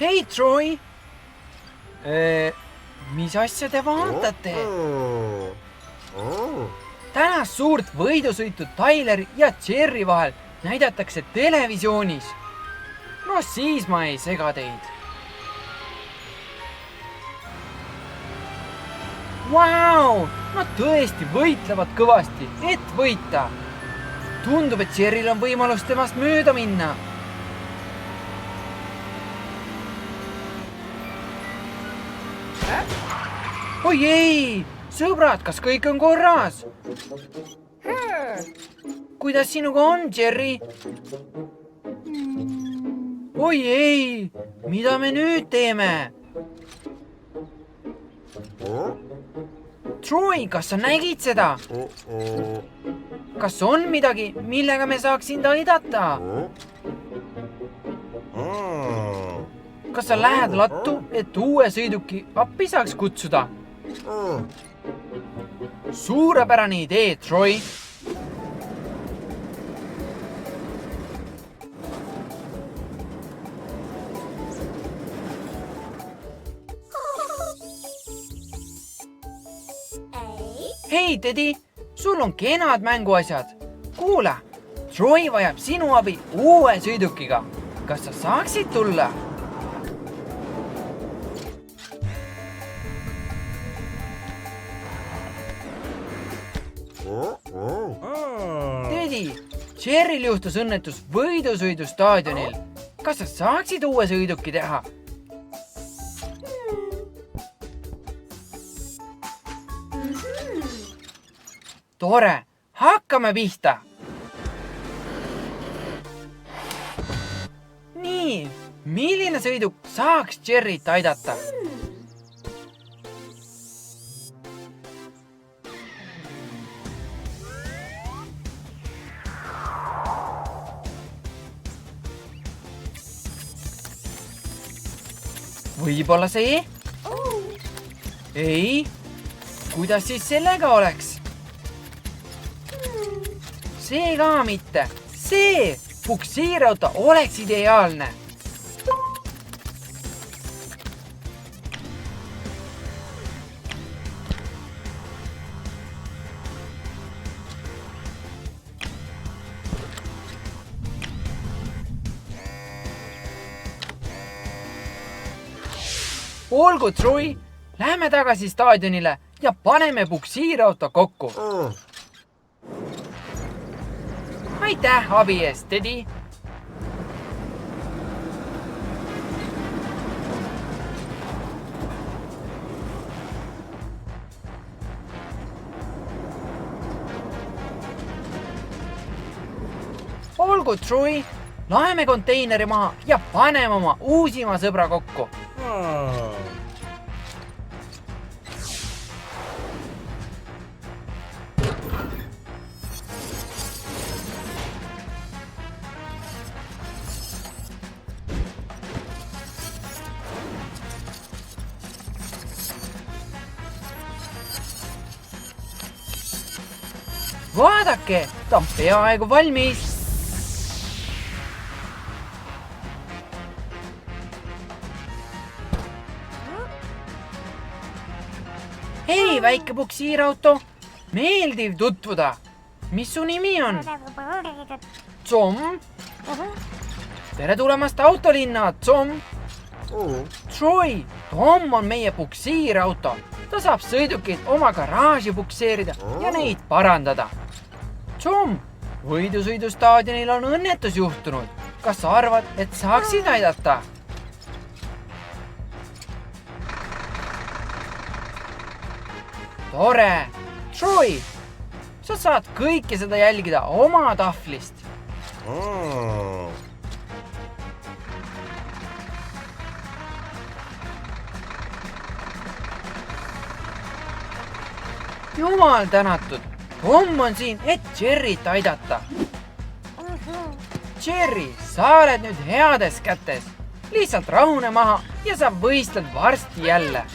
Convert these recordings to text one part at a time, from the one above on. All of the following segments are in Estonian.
Hei, Troy! Mis asja te vaatate? Tänast suurt võidusõitu Tyleri ja Jerry vahel näidatakse televisioonis. No siis ma ei sega teid. Vau! Nad tõesti võitlevad kõvasti, et võita. Tundub, et Jerryl on võimalus temast mööda minna. Oi ei! Sõbrad, kas kõik on korras? Kuidas sinuga on, Jerry? Oi ei! Mida me nüüd teeme? Troy, kas sa nägid seda? Kas on midagi, millega me saaks sind aidata? Kas sa lähed lattu, et uue sõiduki appi saaks kutsuda? Suurepärane idee, Troy! Hei, Teddy! Sul on kenad mänguasjad. Kuule, Troy vajab sinu abi uue sõidukiga. Kas sa saaksid tulla? Teddy, Jerryl juhtus õnnetus võidusõidu staadionil. Kas sa saaksid uue sõiduki teha? Tore, hakkame pihta. Nii, milline sõiduk saaks Jerryt aidata? Võib-olla see? Ei, kuidas siis sellega oleks? See ka mitte. See puksiirauto oleks ideaalne. Olgu, Troy, lähme tagasi staadionile ja paneme puksiirauto kokku. Aitäh abi eest, Teddy! Olgu, Troy, laeme konteineri maha ja paneme oma uusima sõbra kokku. Vaadake, ta on peaaegu valmis. Hei, väike puksiirauto. Meeldiv tutvuda. Mis su nimi on? Tom? Tere tulemast autolinna, Tom. Troy, Tom on meie puksiirauto. Ta saab sõidukid oma garaaži pukseerida ja neid parandada. Tom, võidusõidustaadionil on õnnetus juhtunud. Kas sa arvad, et saaksid aidata? Tore! Troy, sa saad kõike seda jälgida oma tahvlist. Jumal tänatud! Tom on siin, et Jerryt aidata. Jerry, sa oled nüüd heades kätes. Lihtsalt rahune maha ja sa võistled varsti jälle.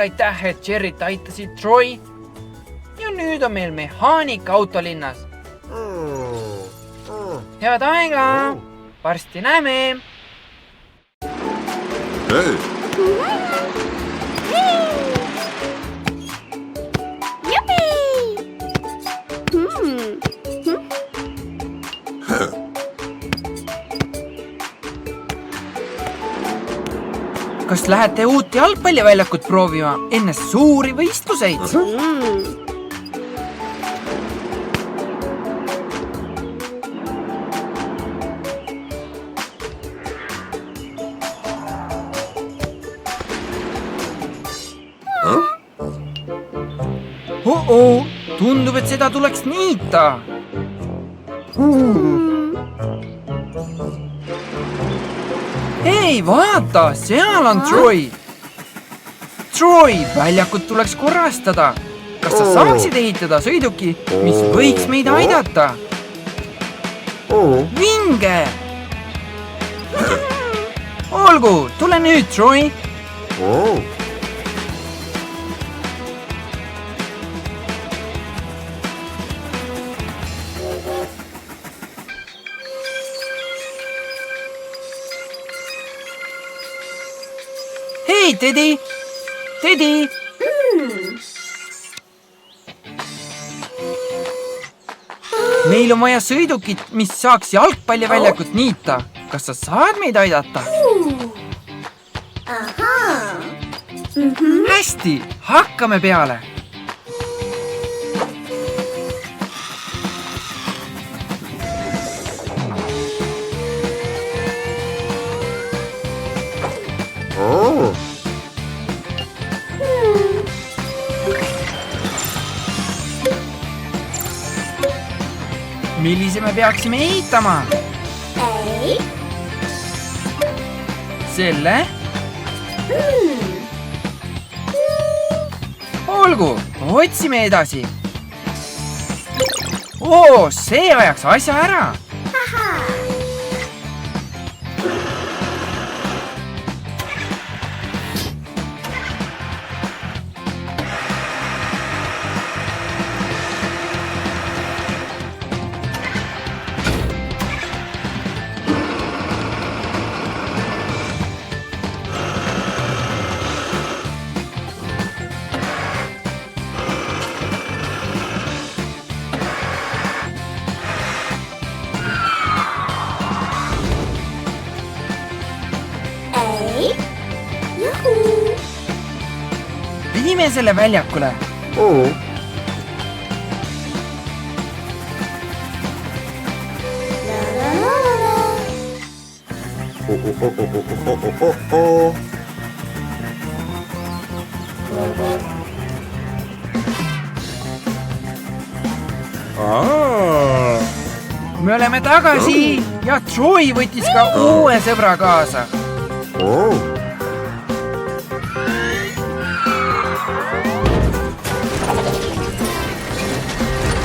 aitäh, et Jerryt aitasid, Troy. Ja nüüd on meil mehaanika autolinnas. Head aega! Varsti näeme! Hey! Kas lähete uut jalgpalliväljakut proovima enne suuri võistluseid? Tundub, et seda tuleks niita. Hei, vaata, seal on Troy. Troy, väljakut tuleks korrastada. Kas sa saaksid ehitada sõiduki, mis võiks meid aidata? Vinge! Olgu, tule nüüd, Troy. Hei, Teddy! Teddy! Meil on vaja sõidukit, mis saaks jalgpalliväljakut niita. Kas sa saad meid aidata? Hästi, hakkame peale. Millise me peaksime ehitama? Selle? Olgu, otsime edasi. See ajaks asja ära. Viime selle väljakule. Me oleme tagasi ja Troy võttis ka uue sõbra kaasa.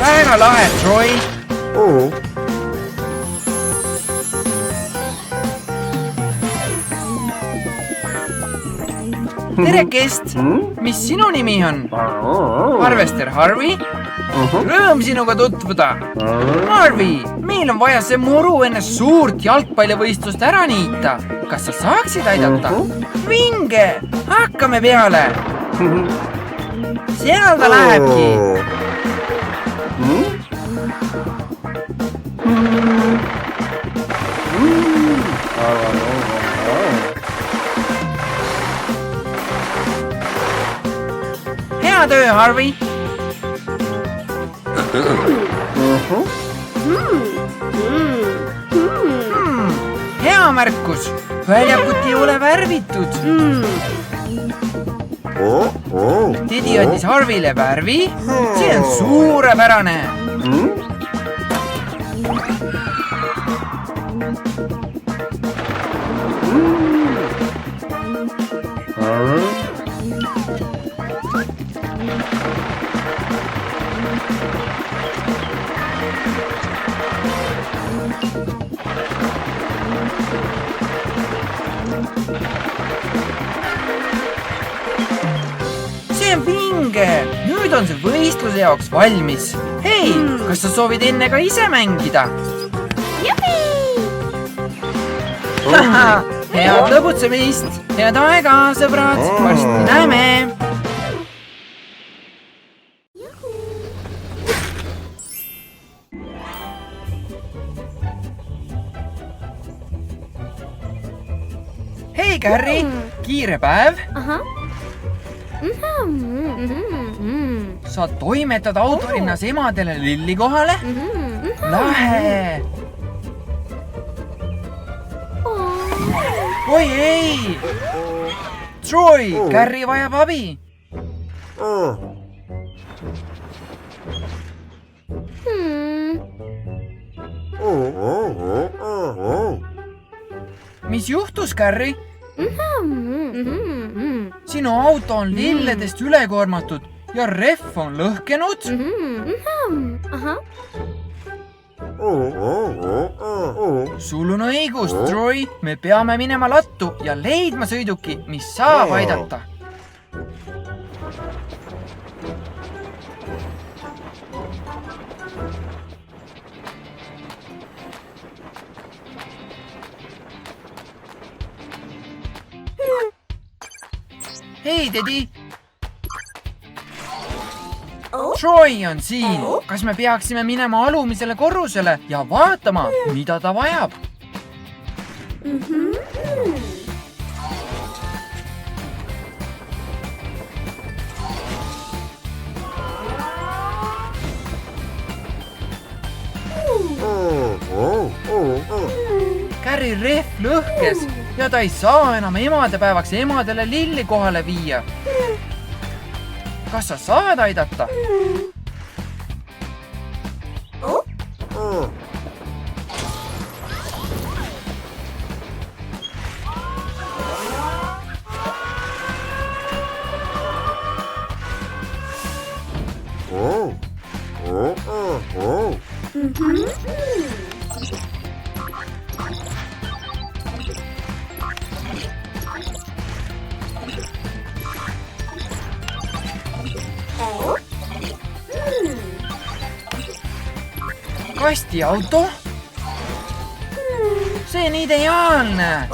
Väga lahe, Troy. Tere, Kest. Mis sinu nimi on? Harvester Harvey? Rõõm sinuga tutvuda. Harvey, meil on vaja see muru enne suurt jalgpallivõistlust ära niita. Kas sa saaksid aidata? Vinge, hakkame peale. Seal ta lähebki. Hea töö, Harvey. Hea märkus. Väljakut ei ole värvitud. Teddy andis Harveyle värvi. See on suurepärane. vinge! Nüüd on see võistluse jaoks valmis. Hei, kas sa soovid enne ka ise mängida? Head lõbutsemist! Head aega, sõbrad! Varsti näeme! Hei, Carri! Kiire päev! Sa toimetad autolinnas emadele lilli kohale? Lahe! Oi ei! Troy, Carri vajab abi! Mis juhtus, Carri? Sinu auto on lilledest ülekoormatud ja rehv on lõhkenud? Sul on õigus, Troy. Me peame minema lattu ja leidma sõiduki, mis saab aidata. Hei, Teddy! Troy on siin. Kas me peaksime minema alumisele korrusele ja vaatama, mida ta vajab? Carri rehv lõhkes ja ta ei saa enam emadepäevaks emadele lilli kohale viia. Kas sa saad aidata? Kastiauto? See on ideaalne!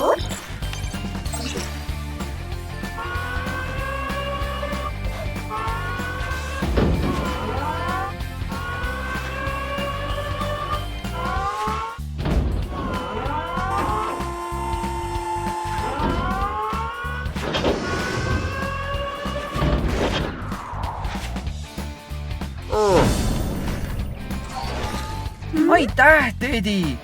Aitäh, Teddy!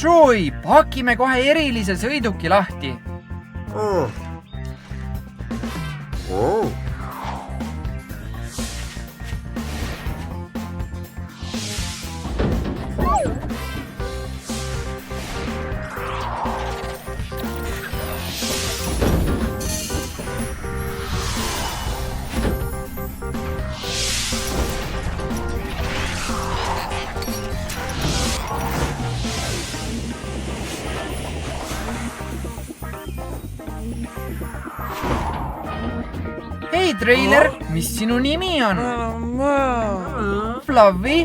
Troy, pakime kohe erilise sõiduki lahti. Hei, Trailer, mis sinu nimi on? Fluffy?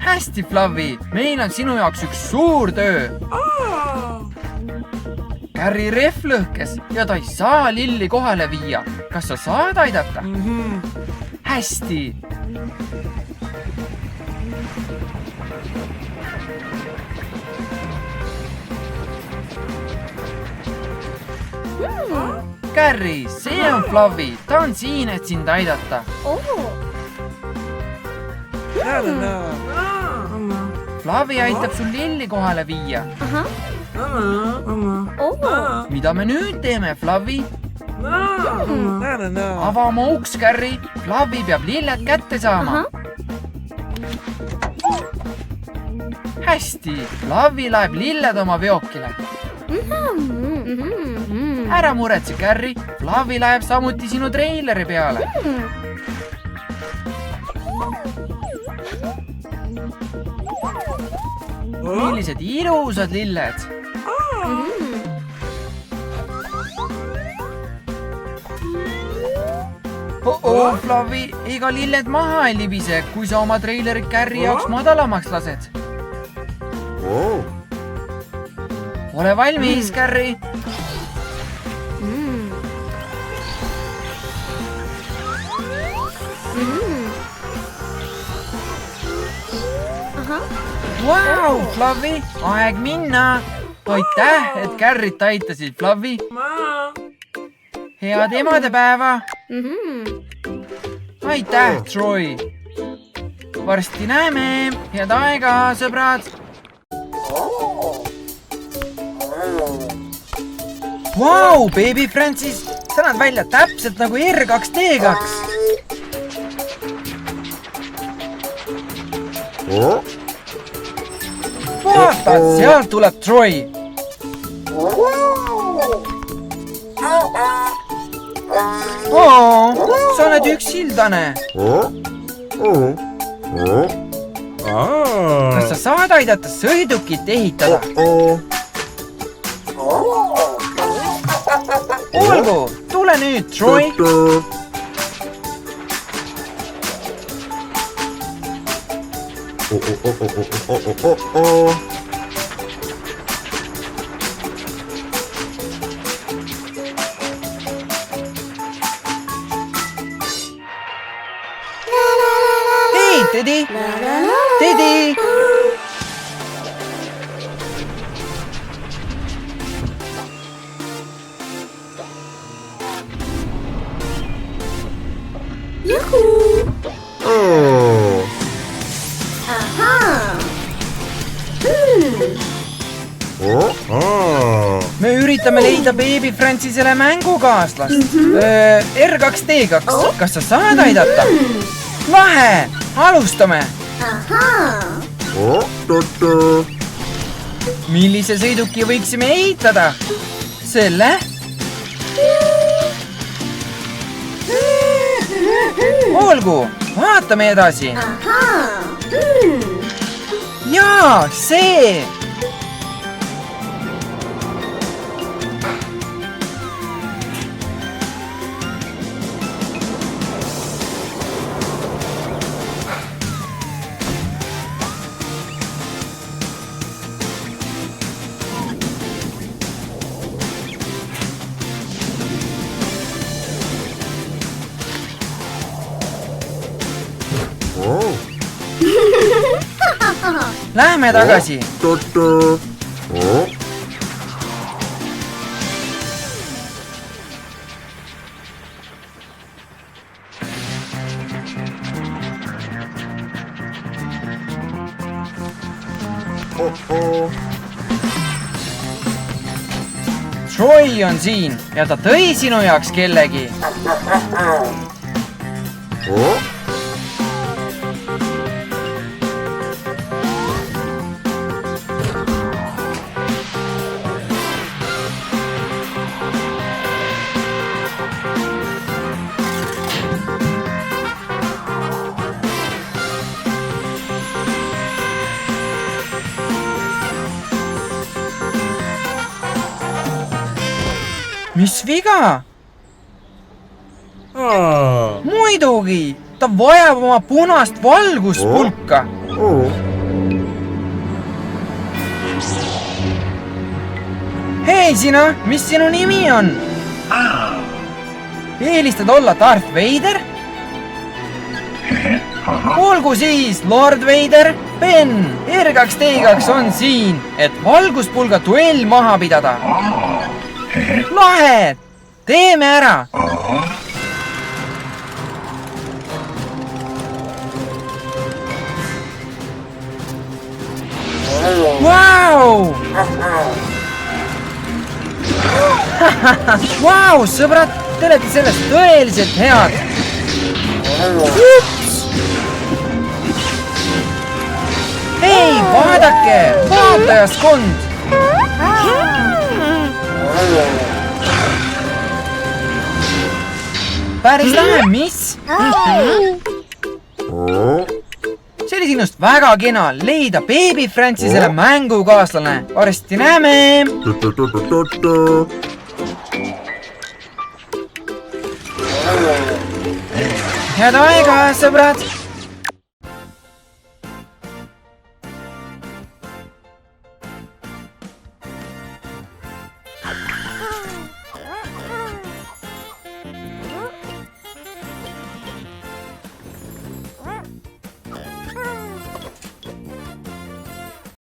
Hästi, Fluffy, meil on sinu jaoks üks suur töö. Carri rehv lõhkes ja ta ei saa lilli kohale viia. Kas sa saad aidata? Hästi. Carri, see on Fluffy. Ta on siin, et sind aidata. Fluffy aitab sul lilli kohale viia. Mida me nüüd teeme, Fluffy? Ava oma uks, Carri. Fluffy peab lilled kätte saama. Hästi, Fluffy laeb lilled oma veokile. ära muretse, Carri. Fluffy läheb samuti sinu treileri peale. Millised ilusad lilled. Fluffy, ega lilled maha ei libise, kui sa oma treilerit Carri jaoks madalamaks lased. Ole valmis, Carri. Vau, Fluffy, aeg minna. Aitäh, et Carrit aitasid, Fluffy. Head emadepäeva. Aitäh, Troy. Varsti näeme. Head aega, sõbrad. Vau, Baby Francis, sa näed välja täpselt nagu R2D2. Vaata, sealt tuleb Troy. Sa oled üksildane. Kas sa saad aidata sõidukit ehitada? Olgu, tule nüüd, Troy. Hei, Teddy! Teddy! Me üritame leida Baby Francisele mängukaaslast. R2D2, kas sa saad aidata? Lahe! Alustame! Millise sõiduki võiksime ehitada? Selle? Olgu, vaatame edasi. Jaa, see! Lähme tagasi. Troy on siin ja ta tõi sinu jaoks kellegi. Mis viga? Muidugi, ta vajab oma punast valguspulka. Hei sina, mis sinu nimi on? Eelistad olla Darth Vader? Olgu siis, Lord Vader. Ben, R2D2 on siin, et valguspulga duell maha pidada. Lahe! Teeme ära! Vau! Vau, sõbrad, te olete sellest tõeliselt head! Ups! Hei, vaadake! Vaatajaskond! päris lahe, mis? see oli sinust väga kena leida Baby Francisele mängukaaslane. Varsti näeme! Head aega, sõbrad!